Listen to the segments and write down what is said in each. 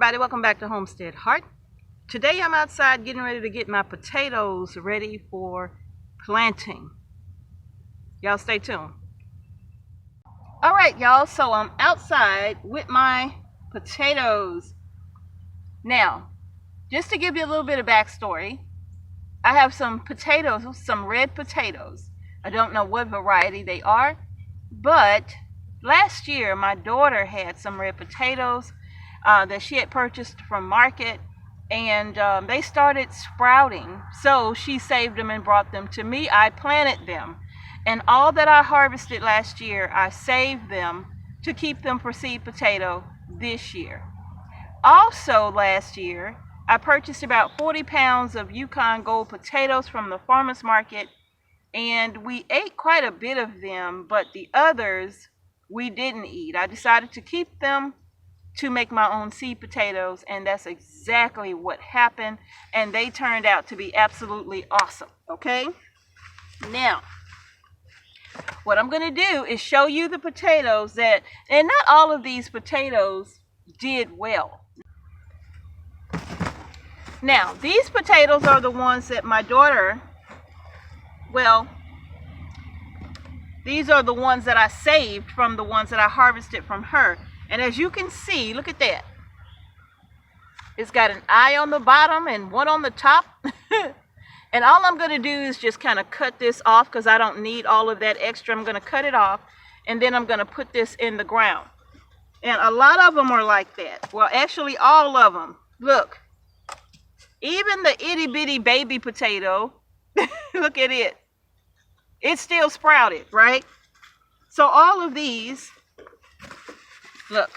everybody, welcome back to Homestead Heart. Today I'm outside getting ready to get my potatoes ready for planting. Y'all stay tuned. Alright y'all, so I'm outside with my potatoes. Now, just to give you a little bit of backstory, I have some potatoes, some red potatoes. I don't know what variety they are, but last year my daughter had some red potatoes that she had purchased from market, and they started sprouting, so she saved them and brought them to me. I planted them, and all that I harvested last year I saved them to keep them for seed potato this year. Also last year I purchased about 40 pounds of Yukon Gold potatoes from the farmers market, and we ate quite a bit of them, but the others we didn't eat. I decided to keep them to make my own seed potatoes, and that's exactly what happened, and they turned out to be absolutely awesome. Okay, now what I'm going to do is show you the potatoes that, and not all of these potatoes did well. Now these potatoes are the ones that my daughter, well, these are the ones that I saved from the ones that I harvested from her. And as you can see, look at that. It's got an eye on the bottom and one on the top. And all I'm going to do is just kind of cut this off because I don't need all of that extra. I'm going to cut it off, and then I'm going to put this in the ground. And a lot of them are like that. Well, actually all of them. Look. Even the itty bitty baby potato, look at it. It's still sprouted, right? So all of these, look,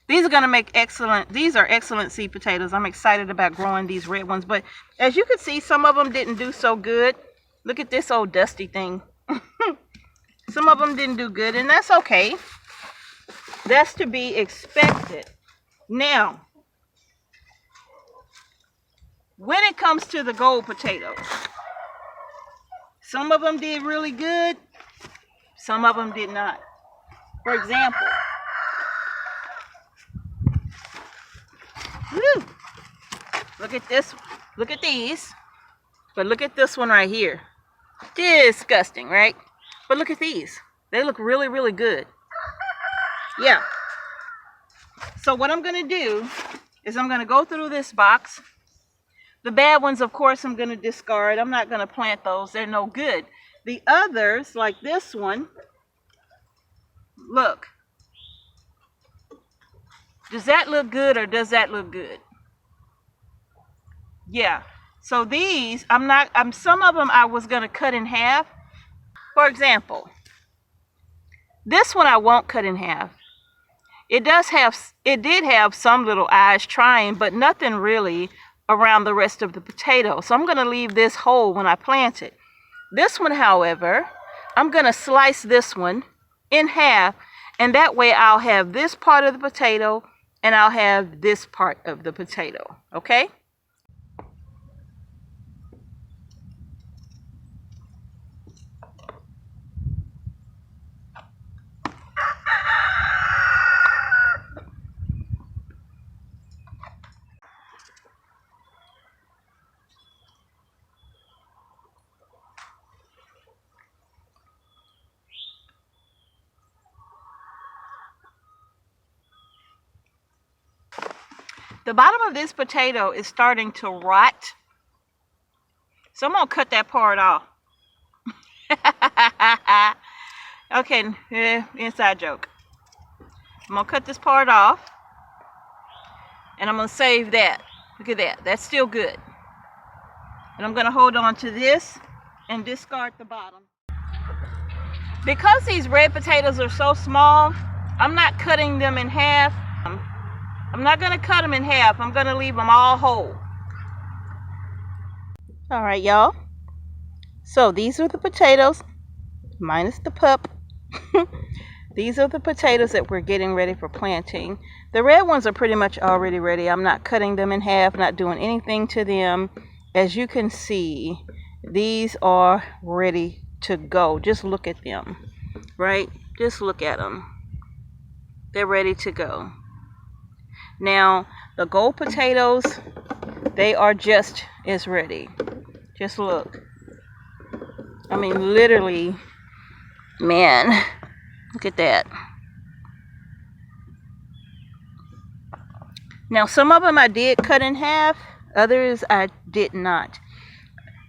these are going to make excellent, these are excellent seed potatoes. I'm excited about growing these red ones, but as you can see, some of them didn't do so good. Look at this old dusty thing. Some of them didn't do good, and that's okay. That's to be expected. Now, when it comes to the gold potatoes, some of them did really good, some of them did not. For example, look at this, look at these, but look at this one right here. Disgusting, right? But look at these. They look really, really good. Yeah. So what I'm going to do is I'm going to go through this box. The bad ones, of course, I'm going to discard. I'm not going to plant those. They're no good. The others, like this one, look. Does that look good or does that look good? Yeah. So these, some of them I was going to cut in half. For example, this one I won't cut in half. It did have some little eyes trying, but nothing really around the rest of the potato. So I'm going to leave this whole when I plant it. This one, however, I'm going to slice this one in half, and that way I'll have this part of the potato and I'll have this part of the potato. Okay? The bottom of this potato is starting to rot, so I'm going to cut that part off. Okay, inside joke. I'm going to cut this part off, and I'm going to save that. Look at that. That's still good. And I'm going to hold on to this and discard the bottom. Because these red potatoes are so small, I'm not cutting them in half. I'm not going to cut them in half. I'm going to leave them all whole. Alright, y'all. So these are the potatoes, minus the pup. These are the potatoes that we're getting ready for planting. The red ones are pretty much already ready. I'm not cutting them in half, not doing anything to them. As you can see, these are ready to go. Just look at them, right? Just look at them. They're ready to go. Now, the gold potatoes, they are just as ready. Just look. I mean, literally, man, look at that. Now, some of them I did cut in half. Others I did not.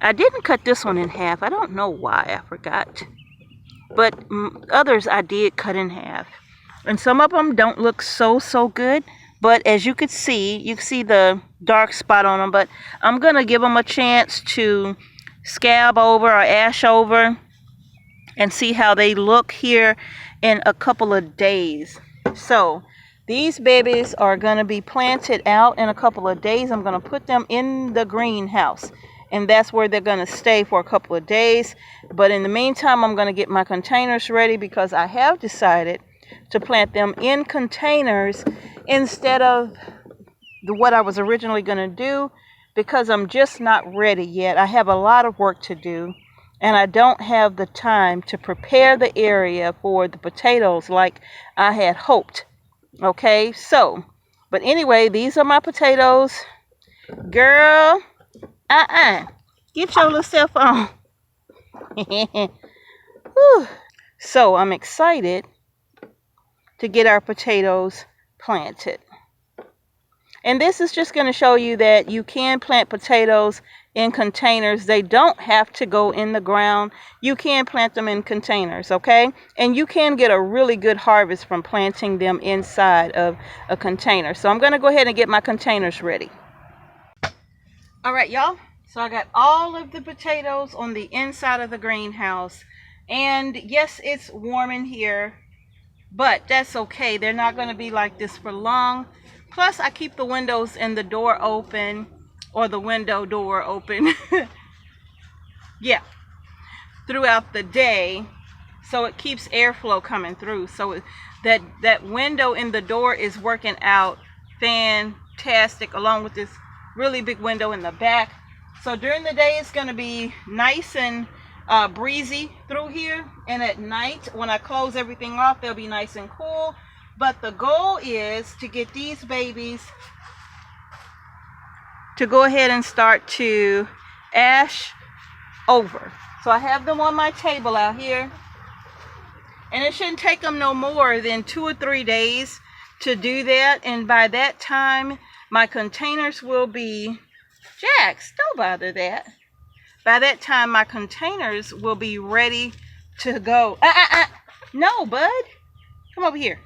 I didn't cut this one in half. I don't know why. I forgot. But others I did cut in half. And some of them don't look so good. But as you can see the dark spot on them. But I'm going to give them a chance to scab over or ash over and see how they look here in a couple of days. So these babies are going to be planted out in a couple of days. I'm going to put them in the greenhouse, and that's where they're going to stay for a couple of days. But in the meantime, I'm going to get my containers ready, because I have decided to plant them in containers instead of what I was originally going to do, because I'm just not ready yet. I have a lot of work to do, and I don't have the time to prepare the area for the potatoes like I had hoped. Okay, so, but anyway, these are my potatoes. Girl, get your little self on. So I'm excited to get our potatoes planted. And this is just going to show you that you can plant potatoes in containers. They don't have to go in the ground. You can plant them in containers, okay? And you can get a really good harvest from planting them inside of a container. So I'm going to go ahead and get my containers ready. All right, y'all. So I got all of the potatoes on the inside of the greenhouse. And yes, it's warm in here, but that's okay. They're not going to be like this for long. Plus, I keep the windows and the door open, or the window door open. Yeah, throughout the day, so it keeps airflow coming through. So that window in the door is working out fantastic, along with this really big window in the back. So during the day, it's going to be nice and breezy through here, and at night, when I close everything off, they'll be nice and cool. But the goal is to get these babies to go ahead and start to ash over. So I have them on my table out here, and it shouldn't take them no more than 2 or 3 days to do that. And by that time, my containers will be, Jax, don't bother that. By that time, my containers will be ready to go. No, bud, come over here.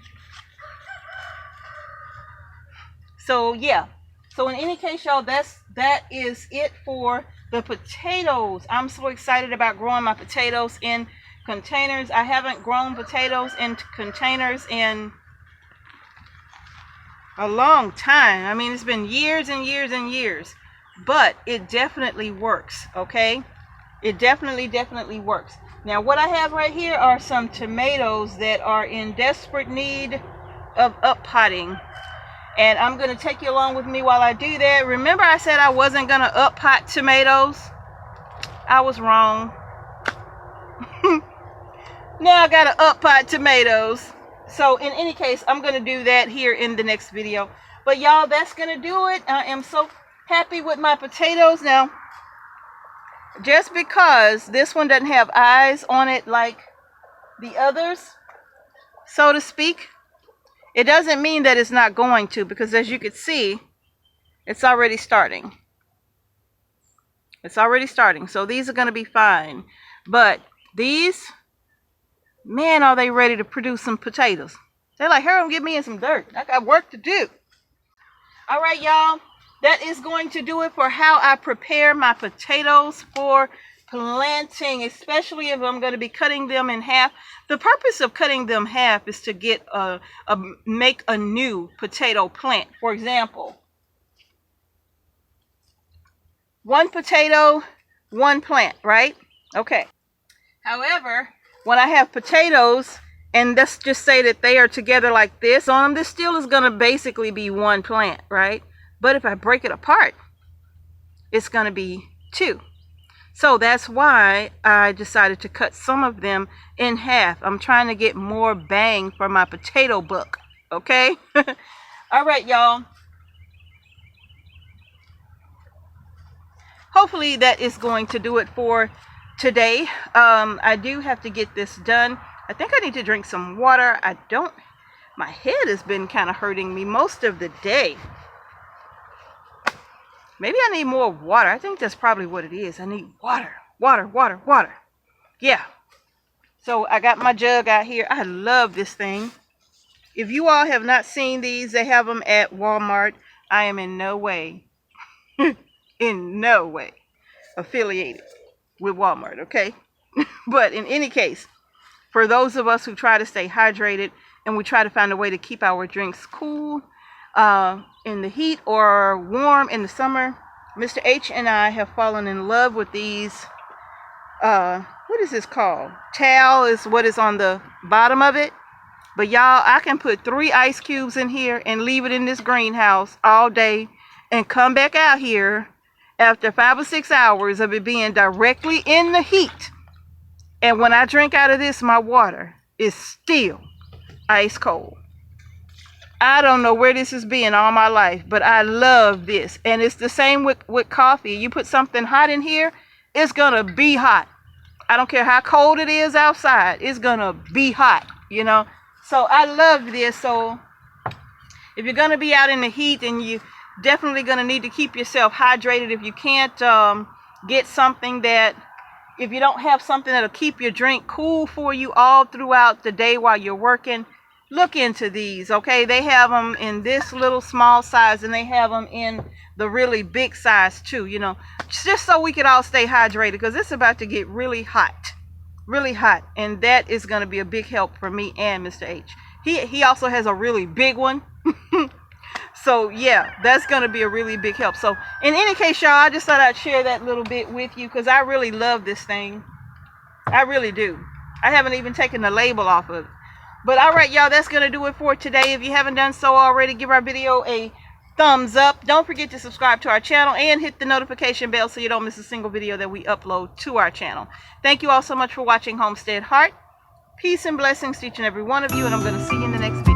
So yeah, so in any case, y'all, that is it for the potatoes. I'm so excited about growing my potatoes in containers. I haven't grown potatoes in containers in a long time. I mean, it's been years and years and years, but it definitely works, okay? It definitely works. Now, what I have right here are some tomatoes that are in desperate need of up-potting. And I'm going to take you along with me while I do that. Remember, I said I wasn't going to up-pot tomatoes? I was wrong. Now I got to up-pot tomatoes. So in any case, I'm going to do that here in the next video. But y'all, that's going to do it. I am so happy with my potatoes. Now, just because this one doesn't have eyes on it like the others, so to speak, it doesn't mean that it's not going to, because as you can see, it's already starting. It's already starting. So these are going to be fine. But these, man, are they ready to produce some potatoes. They're like, Harold, get me in some dirt. I got work to do. All right, y'all. That is going to do it for how I prepare my potatoes for planting, especially if I'm going to be cutting them in half. The purpose of cutting them half is to get make a new potato plant. For example, 1 potato, 1 plant, right? Okay. However, when I have potatoes, and let's just say that they are together like this on them, this still is going to basically be 1 plant, right? But if I break it apart, it's going to be 2. So that's why I decided to cut some of them in half. I'm trying to get more bang for my potato buck, okay? All right, y'all. Hopefully that is going to do it for today. I do have to get this done. I think I need to drink some water. My head has been kind of hurting me most of the day. Maybe I need more water. I think that's probably what it is. I need water. Water. Yeah. So I got my jug out here. I love this thing. If you all have not seen these, they have them at Walmart. I am in no way affiliated with Walmart, okay? But in any case, for those of us who try to stay hydrated and we try to find a way to keep our drinks cool in the heat or warm in the summer, Mr. H and I have fallen in love with these. What is this called? Towel is what is on the bottom of it. But y'all, I can put 3 ice cubes in here and leave it in this greenhouse all day and come back out here after 5 or 6 hours of it being directly in the heat. And when I drink out of this, my water is still ice cold. I don't know where this has been all my life, but I love this. And it's the same with coffee. You put something hot in here, it's going to be hot. I don't care how cold it is outside. It's going to be hot, you know. So I love this. So if you're going to be out in the heat, and you definitely going to need to keep yourself hydrated. If you can't get something that, if you don't have something that'll keep your drink cool for you all throughout the day while you're working, look into these, okay? They have them in this little small size, and they have them in the really big size too, you know, just so we could all stay hydrated, because it's about to get really hot, and that is going to be a big help for me and Mr. H. He also has a really big one. So yeah, that's going to be a really big help. So in any case, y'all, I just thought I'd share that little bit with you, because I really love this thing. I really do. I haven't even taken the label off of it. But all right, y'all, that's going to do it for today. If you haven't done so already, give our video a thumbs up. Don't forget to subscribe to our channel and hit the notification bell so you don't miss a single video that we upload to our channel. Thank you all so much for watching Homestead Heart. Peace and blessings to each and every one of you, and I'm going to see you in the next video.